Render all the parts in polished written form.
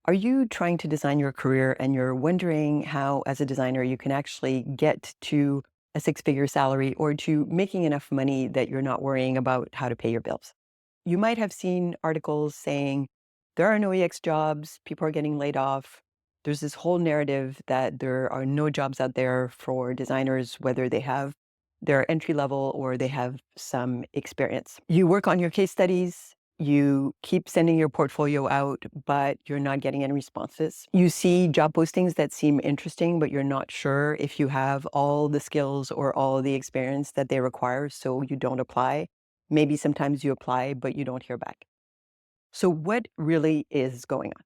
Are you trying to design your career and you're wondering how, as a designer, you can actually get to a six-figure salary or to making enough money that you're not worrying about how to pay your bills? You might have seen articles saying there are no EX jobs, people are getting laid off. There's this whole narrative that there are no jobs out there for designers, whether they have their entry level or they have some experience. You work on your case studies, you keep sending your portfolio out, but you're not getting any responses. You see job postings that seem interesting, but you're not sure if you have all the skills or all the experience that they require, so you don't apply. Maybe sometimes you apply, but you don't hear back. So what really is going on?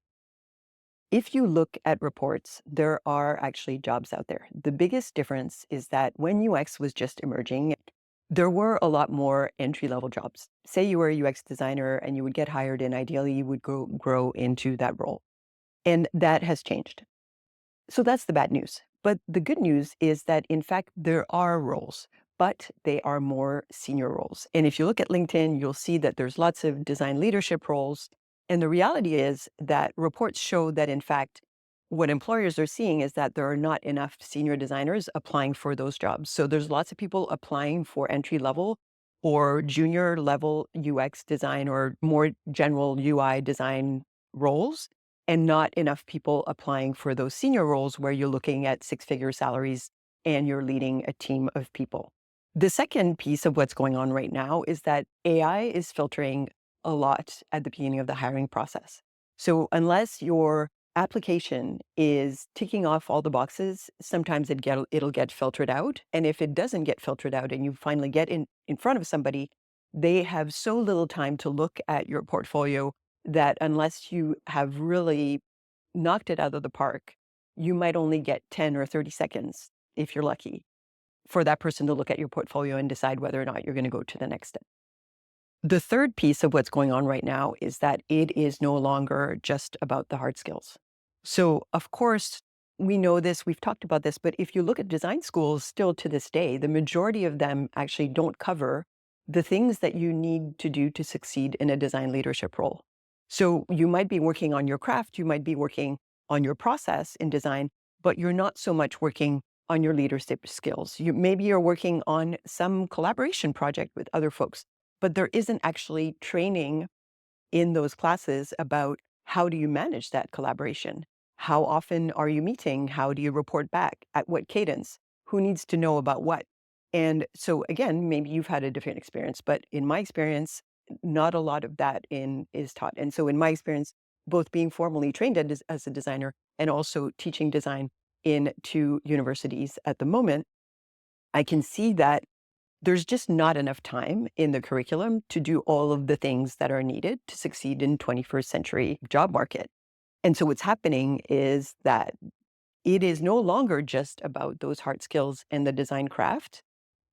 If you look at reports, there are actually jobs out there. The biggest difference is that when UX was just emerging, there were a lot more entry-level jobs. Say you were a UX designer and you would get hired, and ideally you would grow into that role. And that has changed. So that's the bad news. But the good news is that, in fact, there are roles, but they are more senior roles. And if you look at LinkedIn, you'll see that there's lots of design leadership roles. And the reality is that reports show that, in fact, what employers are seeing is that there are not enough senior designers applying for those jobs. So there's lots of people applying for entry level or junior level UX design or more general UI design roles, and not enough people applying for those senior roles where you're looking at six-figure salaries and you're leading a team of people. The second piece of what's going on right now is that AI is filtering a lot at the beginning of the hiring process. So unless your application is ticking off all the boxes, sometimes it'll get filtered out. And if it doesn't get filtered out and you finally get in front of somebody, they have so little time to look at your portfolio that unless you have really knocked it out of the park, you might only get 10 or 30 seconds, if you're lucky, for that person to look at your portfolio and decide whether or not you're going to go to the next step. The third piece of what's going on right now is that it is no longer just about the hard skills. So, of course, we know this, we've talked about this, but if you look at design schools still to this day, the majority of them actually don't cover the things that you need to do to succeed in a design leadership role. So, you might be working on your craft, you might be working on your process in design, but you're not so much working on your leadership skills. Maybe you're working on some collaboration project with other folks, but there isn't actually training in those classes about how do you manage that collaboration? How often are you meeting? How do you report back? At what cadence? Who needs to know about what? And so again, maybe you've had a different experience, but in my experience, not a lot of that is taught. And so in my experience, both being formally trained as a designer and also teaching design in two universities at the moment, I can see that there's just not enough time in the curriculum to do all of the things that are needed to succeed in 21st century job market. And so what's happening is that it is no longer just about those hard skills and the design craft.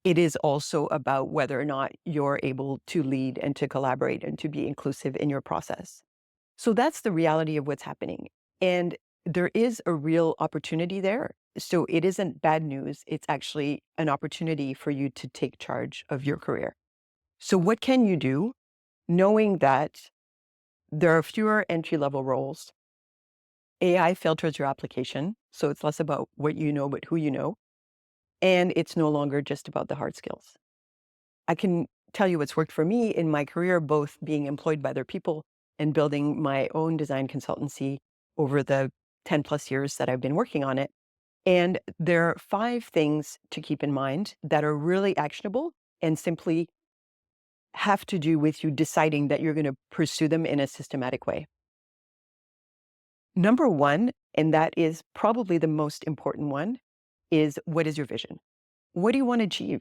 It is also about whether or not you're able to lead and to collaborate and to be inclusive in your process. So that's the reality of what's happening. And there is a real opportunity there. So it isn't bad news. It's actually an opportunity for you to take charge of your career. So what can you do knowing that there are fewer entry level roles? AI filters your application. So it's less about what you know, but who you know. And it's no longer just about the hard skills. I can tell you what's worked for me in my career, both being employed by other people and building my own design consultancy over the 10 plus years that I've been working on it. And there are five things to keep in mind that are really actionable and simply have to do with you deciding that you're going to pursue them in a systematic way. Number one, and that is probably the most important one, is what is your vision? What do you want to achieve?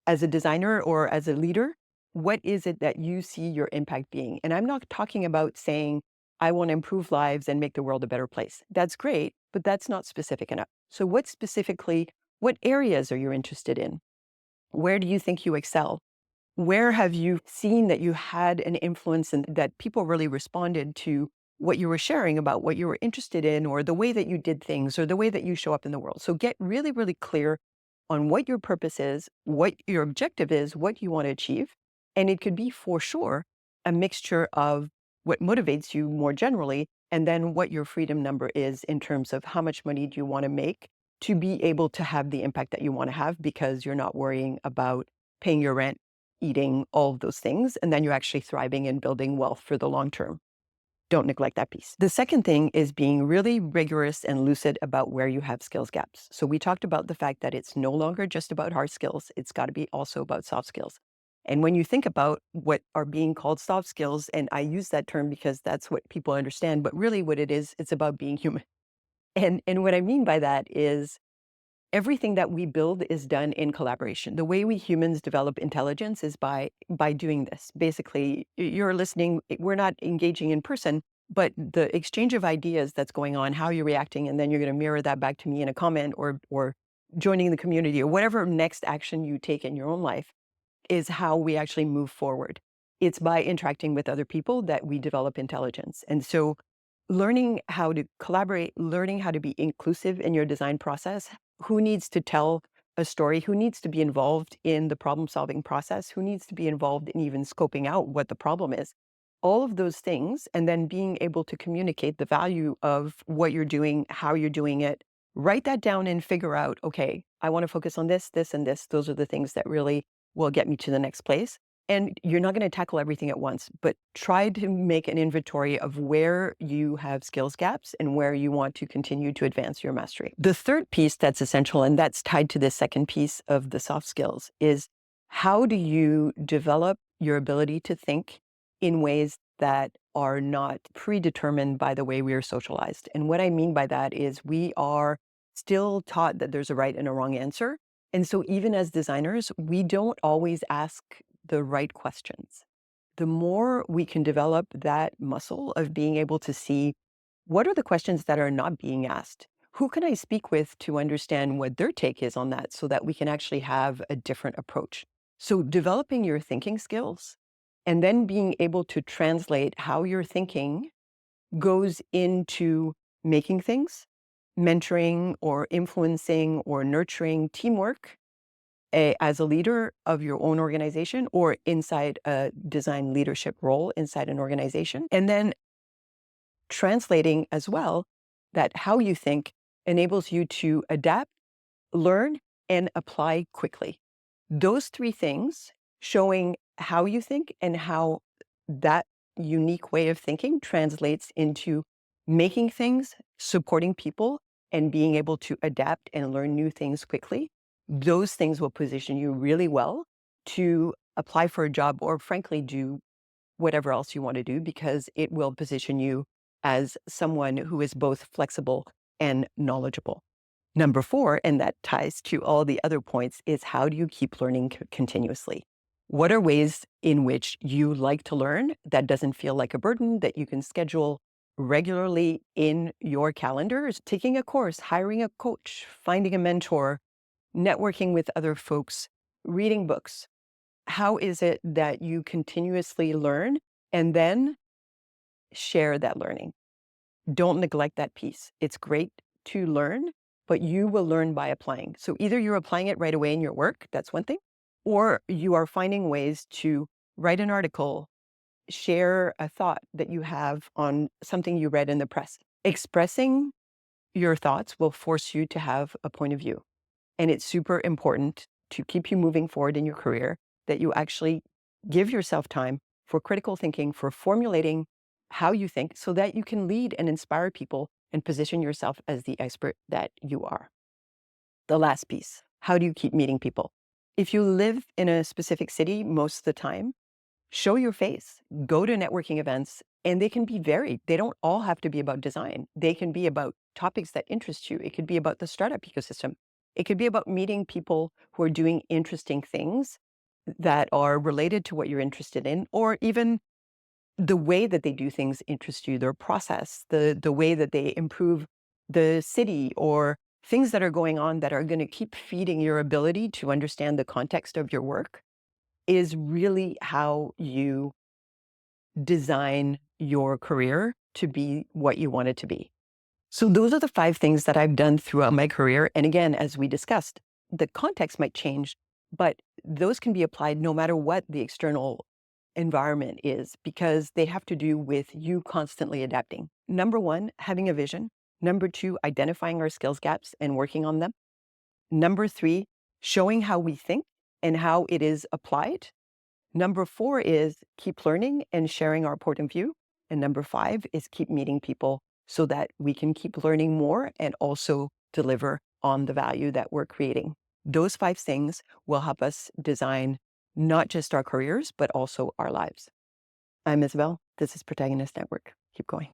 As a designer or as a leader, what is it that you see your impact being? And I'm not talking about saying, I want to improve lives and make the world a better place. That's great, but that's not specific enough. So what areas are you interested in? Where do you think you excel? Where have you seen that you had an influence and that people really responded to what you were sharing about what you were interested in, or the way that you did things, or the way that you show up in the world? So get really, really clear on what your purpose is, what your objective is, what you want to achieve. And it could be for sure a mixture of what motivates you more generally, and then what your freedom number is in terms of how much money do you want to make to be able to have the impact that you want to have because you're not worrying about paying your rent, eating, all of those things, and then you're actually thriving and building wealth for the long term. Don't neglect that piece. The second thing is being really rigorous and lucid about where you have skills gaps. So we talked about the fact that it's no longer just about hard skills. It's got to be also about soft skills. And when you think about what are being called soft skills, and I use that term because that's what people understand, but really what it is, it's about being human. And what I mean by that is everything that we build is done in collaboration. The way we humans develop intelligence is by doing this. Basically, you're listening, we're not engaging in person, but the exchange of ideas that's going on, how you're reacting, and then you're going to mirror that back to me in a comment or joining the community or whatever next action you take in your own life is how we actually move forward. It's by interacting with other people that we develop intelligence. And so learning how to collaborate, learning how to be inclusive in your design process, who needs to tell a story, who needs to be involved in the problem solving process, who needs to be involved in even scoping out what the problem is. All of those things, and then being able to communicate the value of what you're doing, how you're doing it, write that down and figure out, okay, I want to focus on this, this, and this. Those are the things that really will get me to the next place. And you're not going to tackle everything at once, but try to make an inventory of where you have skills gaps and where you want to continue to advance your mastery. The third piece that's essential, and that's tied to the second piece of the soft skills, is how do you develop your ability to think in ways that are not predetermined by the way we are socialized? And what I mean by that is we are still taught that there's a right and a wrong answer. And so even as designers, we don't always ask the right questions. The more we can develop that muscle of being able to see what are the questions that are not being asked? Who can I speak with to understand what their take is on that so that we can actually have a different approach? So developing your thinking skills and then being able to translate how you're thinking goes into making things, mentoring or influencing or nurturing teamwork as a leader of your own organization or inside a design leadership role inside an organization. And then translating as well that how you think enables you to adapt, learn, and apply quickly. Those three things showing how you think and how that unique way of thinking translates into making things, supporting people, and being able to adapt and learn new things quickly. Those things will position you really well to apply for a job or frankly do whatever else you want to do because it will position you as someone who is both flexible and knowledgeable. Number four, and that ties to all the other points, is how do you keep learning continuously? What are ways in which you like to learn that doesn't feel like a burden that you can schedule regularly in your calendars? Taking a course, hiring a coach, finding a mentor, networking with other folks, reading books. How is it that you continuously learn and then share that learning? Don't neglect that piece. It's great to learn, but you will learn by applying. So either you're applying it right away in your work, that's one thing, or you are finding ways to write an article, share a thought that you have on something you read in the press. Expressing your thoughts will force you to have a point of view. And it's super important to keep you moving forward in your career that you actually give yourself time for critical thinking, for formulating how you think so that you can lead and inspire people and position yourself as the expert that you are. The last piece, how do you keep meeting people? If you live in a specific city most of the time, show your face, go to networking events, and they can be varied. They don't all have to be about design. They can be about topics that interest you. It could be about the startup ecosystem. It could be about meeting people who are doing interesting things that are related to what you're interested in, or even the way that they do things interests you, their process, the way that they improve the city, or things that are going on that are going to keep feeding your ability to understand the context of your work is really how you design your career to be what you want it to be. So those are the 5 things that I've done throughout my career. And again, as we discussed, the context might change, but those can be applied no matter what the external environment is because they have to do with you constantly adapting. Number one, having a vision. Number two, identifying our skills gaps and working on them. Number three, showing how we think and how it is applied. Number four is keep learning and sharing our point of view. And number five is keep meeting people so that we can keep learning more and also deliver on the value that we're creating. Those five things will help us design not just our careers, but also our lives. I'm Isabel. This is Protagonist Network. Keep going.